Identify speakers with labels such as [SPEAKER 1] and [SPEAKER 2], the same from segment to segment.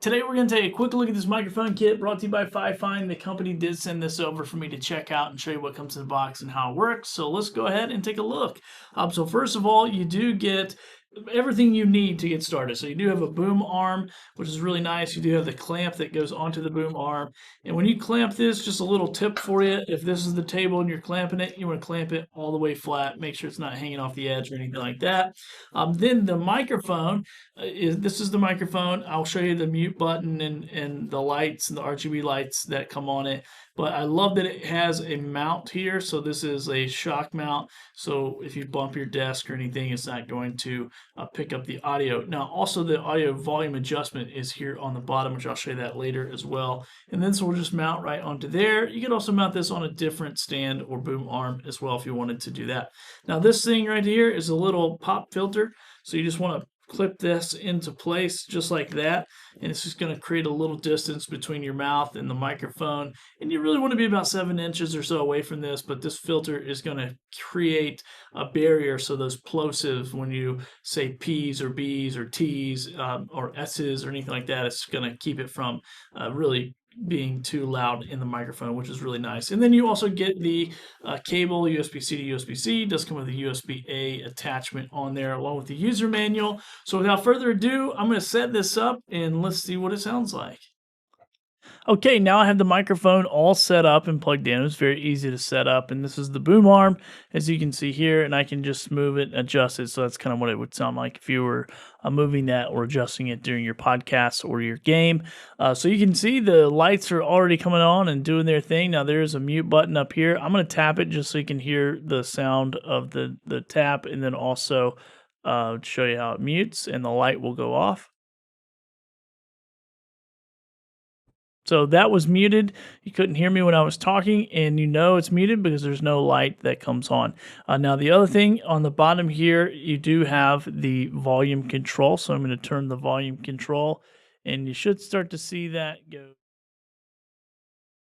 [SPEAKER 1] Today we're going to take a quick look at this microphone kit brought to you by FIFINE. The company did send this over for me to check out and show you what comes in the box and how it works. So let's go ahead and take a look. So first of all, you do get everything you need to get started. So you do have a boom arm, which is really nice. You do have the clamp that goes onto the boom arm. And when you clamp this, just a little tip for you. If this is the table and you're clamping it, you want to clamp it all the way flat. Make sure it's not hanging off the edge or anything like that. Then the microphone, this is the microphone. I'll show you the mute button and the lights and the RGB lights that come on it. But I love that it has a mount here. So this is a shock mount. So if you bump your desk or anything, it's not going to pick up the audio. Now, also the audio volume adjustment is here on the bottom, which I'll show you that later as well. And then so we'll just mount right onto there. You can also mount this on a different stand or boom arm as well if you wanted to do that. Now, this thing right here is a little pop filter. So you just want to clip this into place just like that, and it's just going to create a little distance between your mouth and the microphone, and you really want to be about 7 inches or so away from this, but this filter is going to create a barrier so those plosives, when you say P's or B's or T's or S's or anything like that, it's going to keep it from really being too loud in the microphone, which is really nice. And then you also get the cable, USB-C to USB-C. It does come with a USB-A attachment on there along with the user manual. So without further ado, I'm going to set this up and let's see what it sounds like. Okay, now I have the microphone all set up and plugged in. It's very easy to set up, and this is the boom arm, as you can see here, and I can just move it, adjust it, so that's kind of what it would sound like if you were moving that or adjusting it during your podcast or your game. So you can see the lights are already coming on and doing their thing. Now there's a mute button up here. I'm going to tap it just so you can hear the sound of the tap, and then also show you how it mutes, and the light will go off. So that was muted. You couldn't hear me when I was talking, and you know it's muted because there's no light that comes on. Now, the other thing on the bottom here, you do have the volume control. So I'm going to turn the volume control, and you should start to see that go.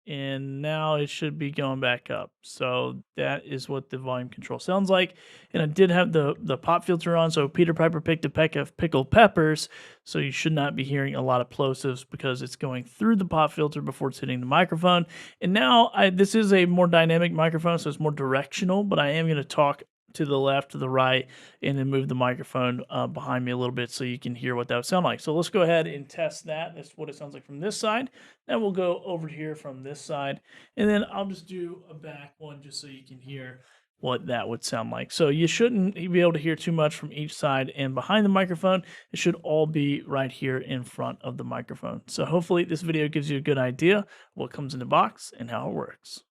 [SPEAKER 1] And now it should be going back up. So that is what the volume control sounds like. And I did have the pop filter on, so Peter Piper picked a peck of pickled peppers, so you should not be hearing a lot of plosives because it's going through the pop filter before it's hitting the microphone. And now this is a more dynamic microphone, so it's more directional, but I am going to talk to the left, to the right, and then move the microphone behind me a little bit so you can hear what that would sound like. So let's go ahead and test that. That's what it sounds like from this side. Then we'll go over here from this side, and then I'll just do a back one just so you can hear what that would sound like. So you shouldn't be able to hear too much from each side and behind the microphone. It should all be right here in front of the microphone. So hopefully this video gives you a good idea of what comes in the box and how it works.